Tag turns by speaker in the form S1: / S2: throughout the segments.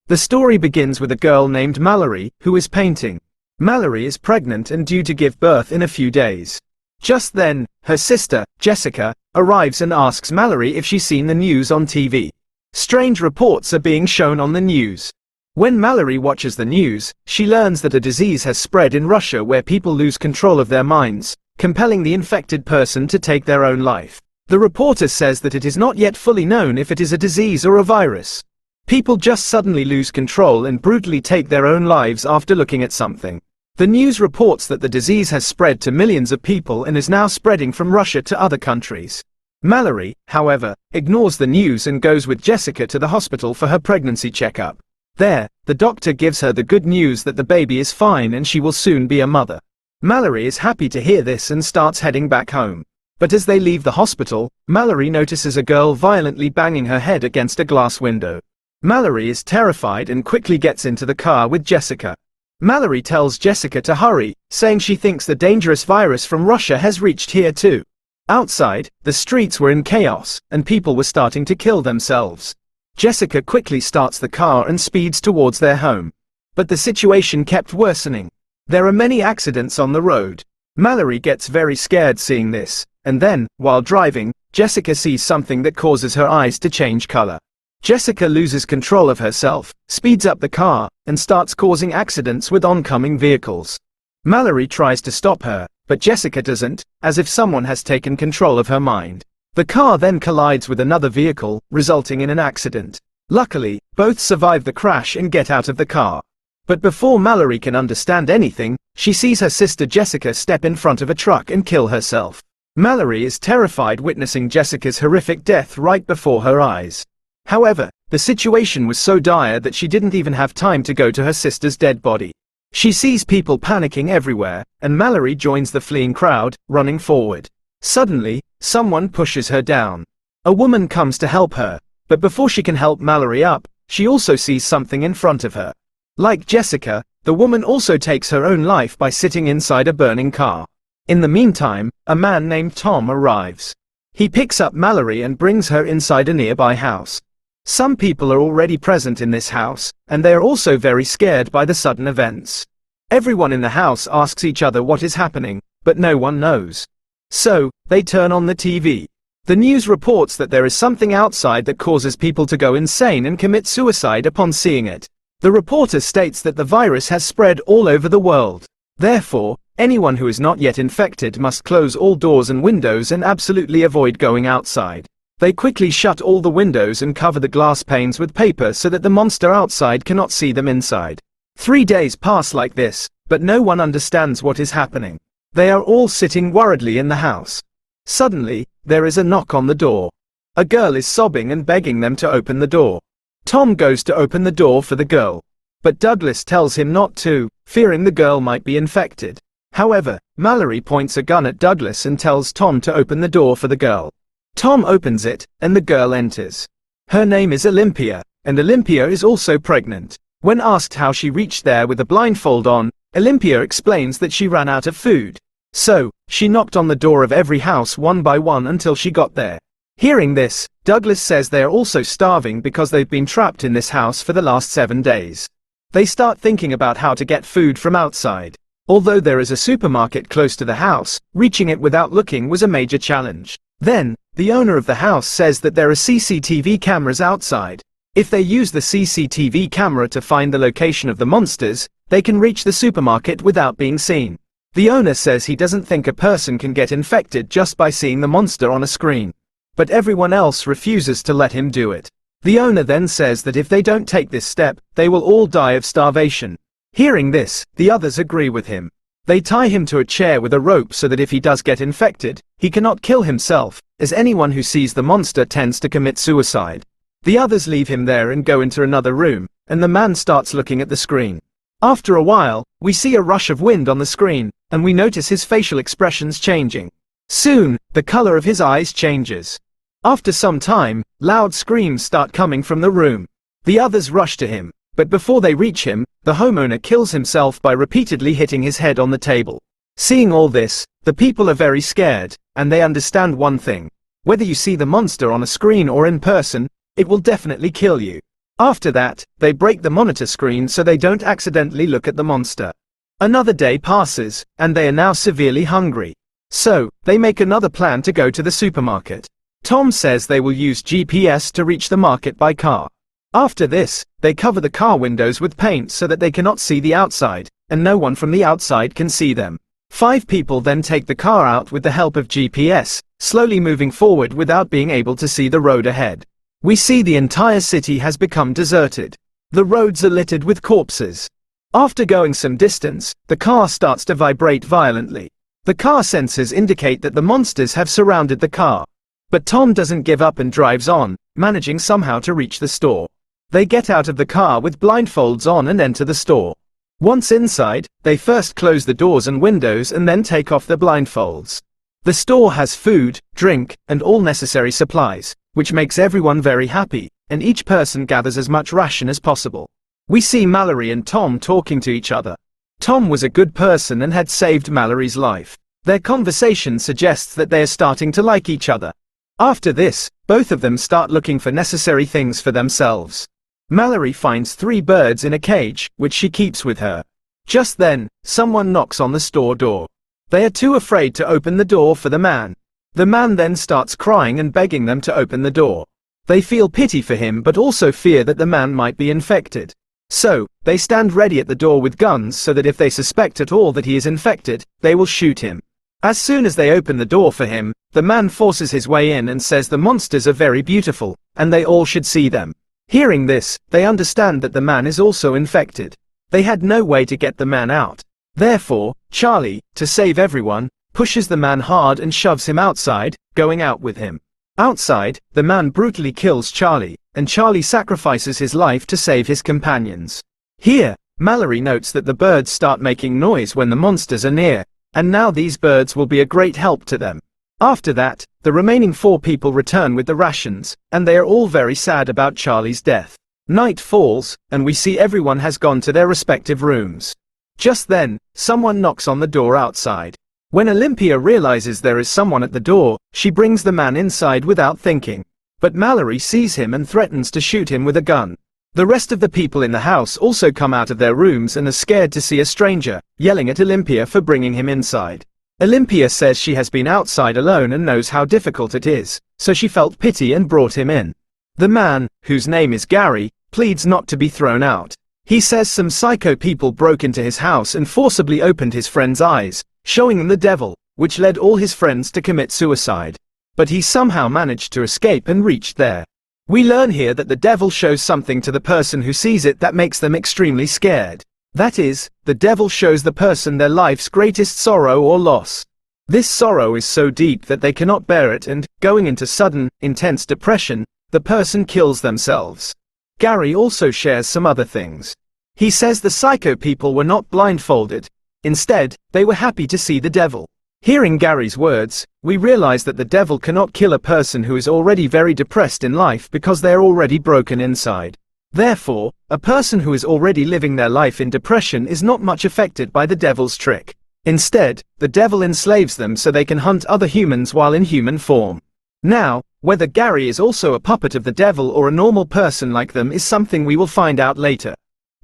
S1: The story begins with a girl named Mallory, who is painting. Mallory is pregnant and due to give birth in a few days. Just then, her sister, Jessica, arrives and asks Mallory if she's seen the news on TV. Strange reports are being shown on the news. When Mallory watches the news, she learns that a disease has spread in Russia where people lose control of their minds, compelling the infected person to take their own life. The reporter says that it is not yet fully known if it is a disease or a virus. People just suddenly lose control and brutally take their own lives after looking at something. The news reports that the disease has spread to millions of people and is now spreading from Russia to other countries. Mallory, however, ignores the news and goes with Jessica to the hospital for her pregnancy checkup. There, the doctor gives her the good news that the baby is fine and she will soon be a mother. Mallory is happy to hear this and starts heading back home. But as they leave the hospital, Mallory notices a girl violently banging her head against a glass window. Mallory is terrified and quickly gets into the car with Jessica. Mallory tells Jessica to hurry, saying she thinks the dangerous virus from Russia has reached here too. Outside, the streets were in chaos, and people were starting to kill themselves. Jessica quickly starts the car and speeds towards their home. But the situation kept worsening. There are many accidents on the road. Mallory gets very scared seeing this, and then, while driving, Jessica sees something that causes her eyes to change color. Jessica loses control of herself, speeds up the car, and starts causing accidents with oncoming vehicles. Mallory tries to stop her, but Jessica doesn't, as if someone has taken control of her mind. The car then collides with another vehicle, resulting in an accident. Luckily, both survive the crash and get out of the car. But before Mallory can understand anything, she sees her sister Jessica step in front of a truck and kill herself. Mallory is terrified witnessing Jessica's horrific death right before her eyes. However, the situation was so dire that she didn't even have time to go to her sister's dead body. She sees people panicking everywhere, and Mallory joins the fleeing crowd, running forward. Suddenly, someone pushes her down. A woman comes to help her, but before she can help Mallory up, she also sees something in front of her. Like Jessica, the woman also takes her own life by sitting inside a burning car. In the meantime, a man named Tom arrives. He picks up Mallory and brings her inside a nearby house. Some people are already present in this house, and they are also very scared by the sudden events. Everyone in the house asks each other what is happening, but no one knows. So, they turn on the TV. The news reports that there is something outside that causes people to go insane and commit suicide upon seeing it. The reporter states that the virus has spread all over the world. Therefore, anyone who is not yet infected must close all doors and windows and absolutely avoid going outside. They quickly shut all the windows and cover the glass panes with paper so that the monster outside cannot see them inside. 3 days pass like this, but no one understands what is happening. They are all sitting worriedly in the house. Suddenly, there is a knock on the door. A girl is sobbing and begging them to open the door. Tom goes to open the door for the girl. But Douglas tells him not to, fearing the girl might be infected. However, Mallory points a gun at Douglas and tells Tom to open the door for the girl. Tom opens it, and the girl enters. Her name is Olympia, and Olympia is also pregnant. When asked how she reached there with a blindfold on, Olympia explains that she ran out of food. So, she knocked on the door of every house one by one until she got there. Hearing this, Douglas says they are also starving because they've been trapped in this house for the last 7 days. They start thinking about how to get food from outside. Although there is a supermarket close to the house, reaching it without looking was a major challenge. Then, the owner of the house says that there are CCTV cameras outside. If they use the CCTV camera to find the location of the monsters, they can reach the supermarket without being seen. The owner says he doesn't think a person can get infected just by seeing the monster on a screen. But everyone else refuses to let him do it. The owner then says that if they don't take this step, they will all die of starvation. Hearing this, the others agree with him. They tie him to a chair with a rope so that if he does get infected, he cannot kill himself, as anyone who sees the monster tends to commit suicide. The others leave him there and go into another room, and the man starts looking at the screen. After a while, we see a rush of wind on the screen, and we notice his facial expressions changing. Soon, the color of his eyes changes. After some time, loud screams start coming from the room. The others rush to him, but before they reach him, the homeowner kills himself by repeatedly hitting his head on the table. Seeing all this, the people are very scared, and they understand one thing. Whether you see the monster on a screen or in person, it will definitely kill you. After that, they break the monitor screen so they don't accidentally look at the monster. Another day passes, and they are now severely hungry. So, they make another plan to go to the supermarket. Tom says they will use GPS to reach the market by car. After this, they cover the car windows with paint so that they cannot see the outside, and no one from the outside can see them. 5 people then take the car out with the help of GPS, slowly moving forward without being able to see the road ahead. We see the entire city has become deserted. The roads are littered with corpses. After going some distance, the car starts to vibrate violently. The car sensors indicate that the monsters have surrounded the car. But Tom doesn't give up and drives on, managing somehow to reach the store. They get out of the car with blindfolds on and enter the store. Once inside, they first close the doors and windows and then take off the blindfolds. The store has food, drink, and all necessary supplies, which makes everyone very happy, and each person gathers as much ration as possible. We see Mallory and Tom talking to each other. Tom was a good person and had saved Mallory's life. Their conversation suggests that they are starting to like each other. After this, both of them start looking for necessary things for themselves. Mallory finds 3 birds in a cage, which she keeps with her. Just then, someone knocks on the store door. They are too afraid to open the door for the man. The man then starts crying and begging them to open the door. They feel pity for him but also fear that the man might be infected. So, they stand ready at the door with guns so that if they suspect at all that he is infected, they will shoot him. As soon as they open the door for him, the man forces his way in and says the monsters are very beautiful, and they all should see them. Hearing this, they understand that the man is also infected. They had no way to get the man out. Therefore, Charlie, to save everyone, pushes the man hard and shoves him outside, going out with him. Outside, the man brutally kills Charlie, and Charlie sacrifices his life to save his companions. Here, Mallory notes that the birds start making noise when the monsters are near, and now these birds will be a great help to them. After that, the remaining 4 people return with the rations, and they are all very sad about Charlie's death. Night falls, and we see everyone has gone to their respective rooms. Just then, someone knocks on the door outside. When Olympia realizes there is someone at the door, she brings the man inside without thinking. But Mallory sees him and threatens to shoot him with a gun. The rest of the people in the house also come out of their rooms and are scared to see a stranger, yelling at Olympia for bringing him inside. Olympia says she has been outside alone and knows how difficult it is, so she felt pity and brought him in. The man, whose name is Gary, pleads not to be thrown out. He says some psycho people broke into his house and forcibly opened his friend's eyes, showing them the devil, which led all his friends to commit suicide. But he somehow managed to escape and reached there. We learn here that the devil shows something to the person who sees it that makes them extremely scared. That is, the devil shows the person their life's greatest sorrow or loss. This sorrow is so deep that they cannot bear it and, going into sudden, intense depression, the person kills themselves. Gary also shares some other things. He says the psycho people were not blindfolded. Instead, they were happy to see the devil. Hearing Gary's words, we realize that the devil cannot kill a person who is already very depressed in life because they are already broken inside. Therefore, a person who is already living their life in depression is not much affected by the devil's trick. Instead, the devil enslaves them so they can hunt other humans while in human form. Now, whether Gary is also a puppet of the devil or a normal person like them is something we will find out later.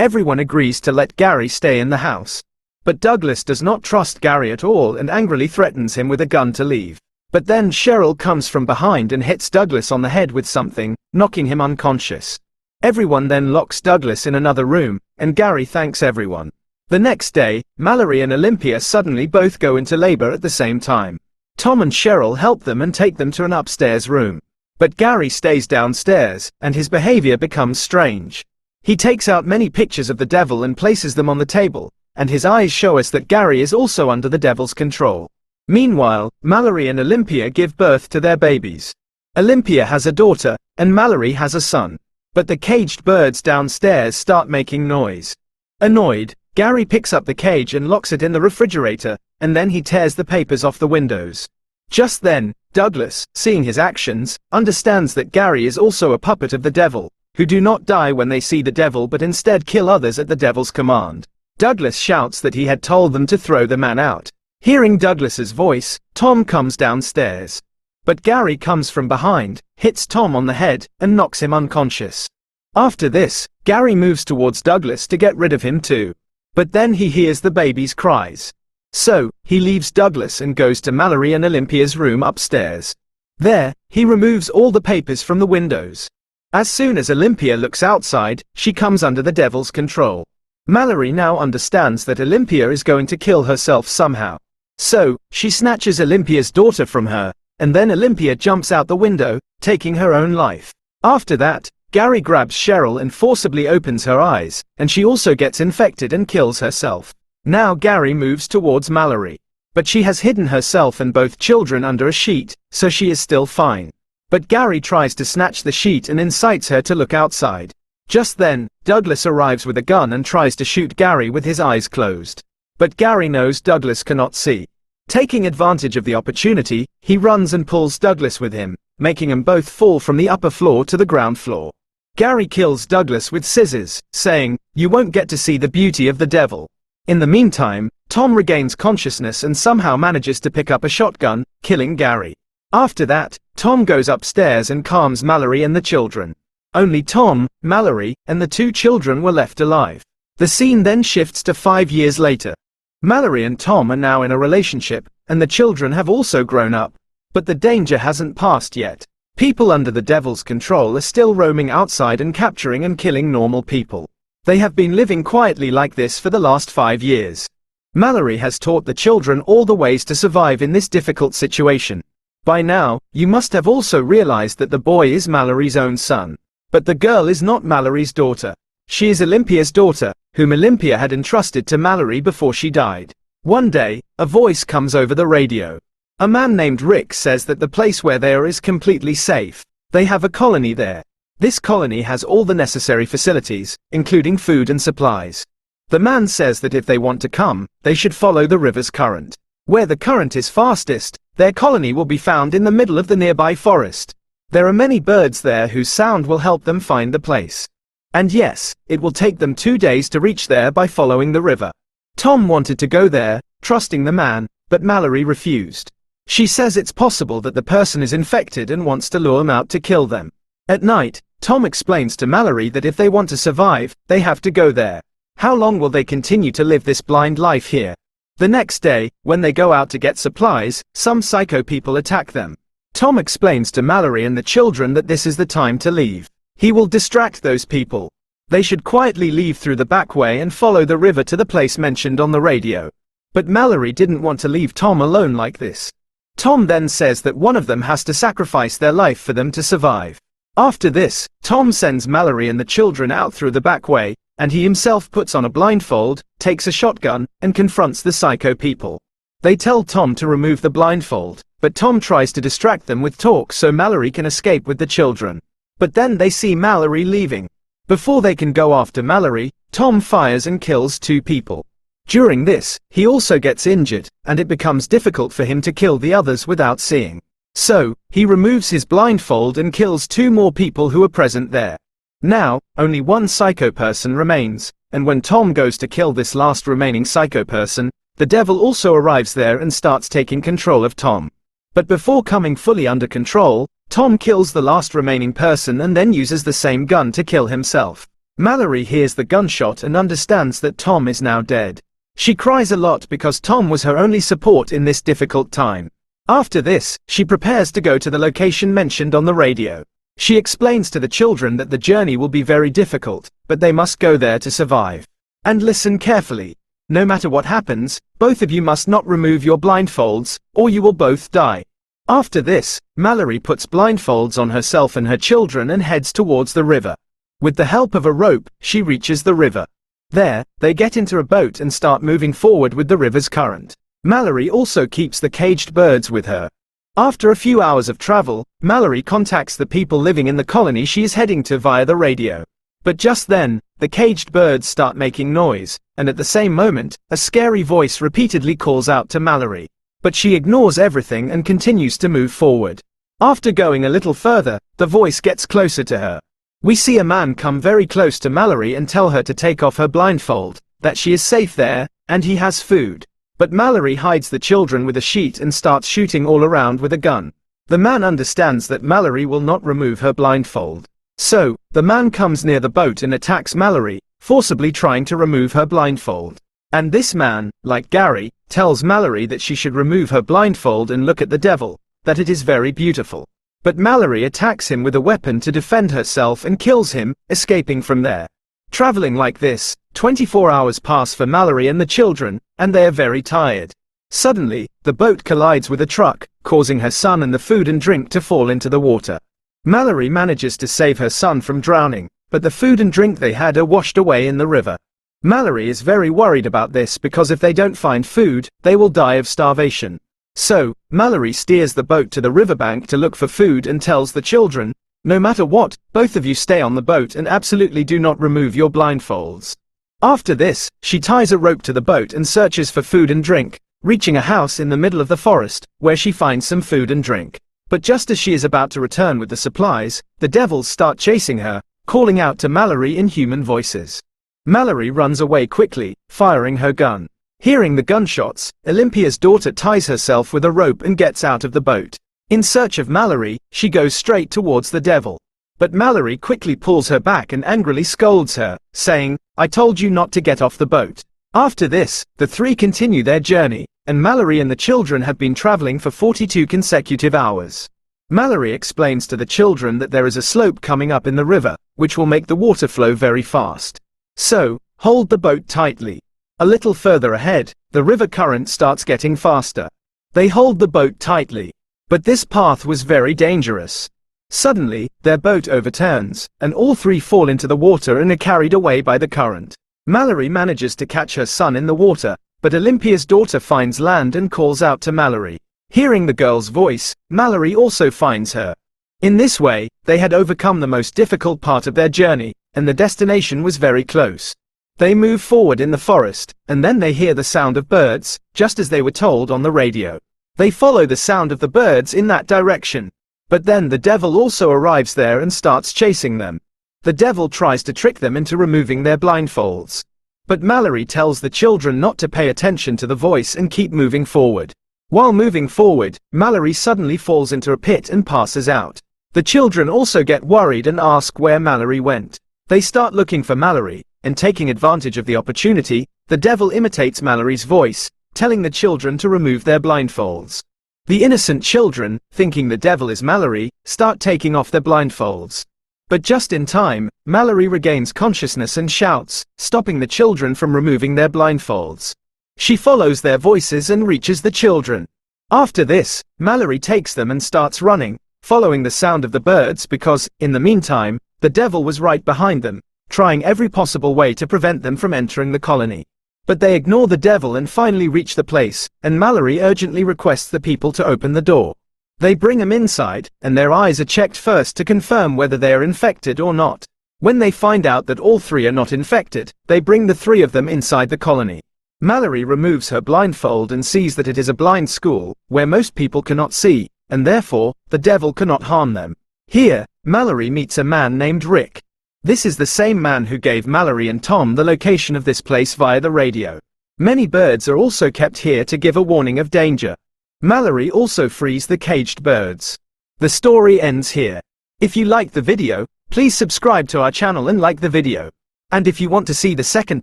S1: Everyone agrees to let Gary stay in the house. But Douglas does not trust Gary at all and angrily threatens him with a gun to leave. But then Cheryl comes from behind and hits Douglas on the head with something, knocking him unconscious. Everyone then locks Douglas in another room, and Gary thanks everyone. The next day, Mallory and Olympia suddenly both go into labor at the same time. Tom and Cheryl help them and take them to an upstairs room. But Gary stays downstairs, and his behavior becomes strange. He takes out many pictures of the devil and places them on the table, and his eyes show us that Gary is also under the devil's control. Meanwhile, Mallory and Olympia give birth to their babies. Olympia has a daughter, and Mallory has a son. But the caged birds downstairs start making noise. Annoyed, Gary picks up the cage and locks it in the refrigerator, and then he tears the papers off the windows. Just then, Douglas, seeing his actions, understands that Gary is also a puppet of the devil, who do not die when they see the devil but instead kill others at the devil's command. Douglas shouts that he had told them to throw the man out. Hearing Douglas's voice, Tom comes downstairs. But Gary comes from behind, hits Tom on the head, and knocks him unconscious. After this, Gary moves towards Douglas to get rid of him too. But then he hears the baby's cries. So, he leaves Douglas and goes to Mallory and Olympia's room upstairs. There, he removes all the papers from the windows. As soon as Olympia looks outside, she comes under the devil's control. Mallory now understands that Olympia is going to kill herself somehow. So, she snatches Olympia's daughter from her, and then Olympia jumps out the window, taking her own life. After that, Gary grabs Cheryl and forcibly opens her eyes, and she also gets infected and kills herself. Now Gary moves towards Mallory. But she has hidden herself and both children under a sheet, so she is still fine. But Gary tries to snatch the sheet and incites her to look outside. Just then, Douglas arrives with a gun and tries to shoot Gary with his eyes closed. But Gary knows Douglas cannot see. Taking advantage of the opportunity, he runs and pulls Douglas with him, making them both fall from the upper floor to the ground floor. Gary kills Douglas with scissors, saying, "You won't get to see the beauty of the devil." In the meantime, Tom regains consciousness and somehow manages to pick up a shotgun, killing Gary. After that, Tom goes upstairs and calms Mallory and the children. Only Tom, Mallory, and the two children were left alive. The scene then shifts to 5 years later. Mallory and Tom are now in a relationship, and the children have also grown up. But the danger hasn't passed yet. People under the devil's control are still roaming outside and capturing and killing normal people. They have been living quietly like this for the last 5 years. Mallory has taught the children all the ways to survive in this difficult situation. By now, you must have also realized that the boy is Mallory's own son. But the girl is not Mallory's daughter. She is Olympia's daughter, whom Olympia had entrusted to Mallory before she died. One day, a voice comes over the radio. A man named Rick says that the place where they are is completely safe. They have a colony there. This colony has all the necessary facilities, including food and supplies. The man says that if they want to come, they should follow the river's current. Where the current is fastest, their colony will be found in the middle of the nearby forest. There are many birds there whose sound will help them find the place. And yes, it will take them 2 days to reach there by following the river. Tom wanted to go there, trusting the man, but Mallory refused. She says it's possible that the person is infected and wants to lure them out to kill them. At night, Tom explains to Mallory that if they want to survive, they have to go there. How long will they continue to live this blind life here? The next day, when they go out to get supplies, some psycho people attack them. Tom explains to Mallory and the children that this is the time to leave. He will distract those people. They should quietly leave through the back way and follow the river to the place mentioned on the radio. But Mallory didn't want to leave Tom alone like this. Tom then says that one of them has to sacrifice their life for them to survive. After this, Tom sends Mallory and the children out through the back way, and he himself puts on a blindfold, takes a shotgun, and confronts the psycho people. They tell Tom to remove the blindfold, but Tom tries to distract them with talk so Mallory can escape with the children. But then they see Mallory leaving. Before they can go after Mallory, Tom fires and kills 2 people. During this, he also gets injured, and it becomes difficult for him to kill the others without seeing. So, he removes his blindfold and kills 2 more people who are present there. Now, only one psycho person remains, and when Tom goes to kill this last remaining psycho person, the devil also arrives there and starts taking control of Tom. But before coming fully under control, Tom kills the last remaining person and then uses the same gun to kill himself. Mallory hears the gunshot and understands that Tom is now dead. She cries a lot because Tom was her only support in this difficult time. After this, she prepares to go to the location mentioned on the radio. She explains to the children that the journey will be very difficult, but they must go there to survive. And listen carefully. No matter what happens, both of you must not remove your blindfolds, or you will both die. After this, Mallory puts blindfolds on herself and her children and heads towards the river. With the help of a rope, she reaches the river. There, they get into a boat and start moving forward with the river's current. Mallory also keeps the caged birds with her. After a few hours of travel, Mallory contacts the people living in the colony she is heading to via the radio. But just then, the caged birds start making noise, and at the same moment, a scary voice repeatedly calls out to Mallory. But she ignores everything and continues to move forward. After going a little further, the voice gets closer to her. We see a man come very close to Mallory and tell her to take off her blindfold, that she is safe there, and he has food. But Mallory hides the children with a sheet and starts shooting all around with a gun. The man understands that Mallory will not remove her blindfold. So, The man comes near the boat and attacks Mallory, forcibly trying to remove her blindfold. And this man, like Gary, tells Mallory that she should remove her blindfold and look at the devil, that it is very beautiful. But Mallory attacks him with a weapon to defend herself and kills him, escaping from there. Traveling like this, 24 hours pass for Mallory and the children, and they are very tired. Suddenly, the boat collides with a truck, causing her son and the food and drink to fall into the water. Mallory manages to save her son from drowning, but the food and drink they had are washed away in the river. Mallory is very worried about this because if they don't find food, they will die of starvation. So, Mallory steers the boat to the riverbank to look for food and tells the children, "No matter what, both of you stay on the boat and absolutely do not remove your blindfolds." After this, she ties a rope to the boat and searches for food and drink, reaching a house in the middle of the forest, where she finds some food and drink. But just as she is about to return with the supplies, the devils start chasing her, calling out to Mallory in human voices. Mallory runs away quickly, firing her gun. Hearing the gunshots, Olympia's daughter ties herself with a rope and gets out of the boat. In search of Mallory, she goes straight towards the devil. But Mallory quickly pulls her back and angrily scolds her, saying, "I told you not to get off the boat." After this, the three continue their journey, and Mallory and the children have been traveling for 42 consecutive hours. Mallory explains to the children that there is a slope coming up in the river, which will make the water flow very fast. So, hold the boat tightly. A little further ahead, the river current starts getting faster. They hold the boat tightly. But this path was very dangerous. Suddenly, their boat overturns, and all three fall into the water and are carried away by the current. Mallory manages to catch her son in the water, but Olympia's daughter finds land and calls out to Mallory. Hearing the girl's voice, Mallory also finds her. In this way, they had overcome the most difficult part of their journey, and the destination was very close. They move forward in the forest, and then they hear the sound of birds, just as they were told on the radio. They follow the sound of the birds in that direction. But then the devil also arrives there and starts chasing them. The devil tries to trick them into removing their blindfolds. But Mallory tells the children not to pay attention to the voice and keep moving forward. While moving forward, Mallory suddenly falls into a pit and passes out. The children also get worried and ask where Mallory went. They start looking for Mallory, and taking advantage of the opportunity, the devil imitates Mallory's voice, telling the children to remove their blindfolds. The innocent children, thinking the devil is Mallory, start taking off their blindfolds. But just in time, Mallory regains consciousness and shouts, stopping the children from removing their blindfolds. She follows their voices and reaches the children. After this, Mallory takes them and starts running, following the sound of the birds because, in the meantime, the devil was right behind them, trying every possible way to prevent them from entering the colony. But they ignore the devil and finally reach the place, and Mallory urgently requests the people to open the door. They bring them inside, and their eyes are checked first to confirm whether they are infected or not. When they find out that all three are not infected, they bring the three of them inside the colony. Mallory removes her blindfold and sees that it is a blind school, where most people cannot see, and therefore, the devil cannot harm them. Here, Mallory meets a man named Rick. This is the same man who gave Mallory and Tom the location of this place via the radio. Many birds are also kept here to give a warning of danger. Mallory also frees the caged birds. The story ends here. If you liked the video, please subscribe to our channel and like the video. And if you want to see the second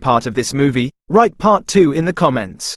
S1: part of this movie, write part 2 in the comments.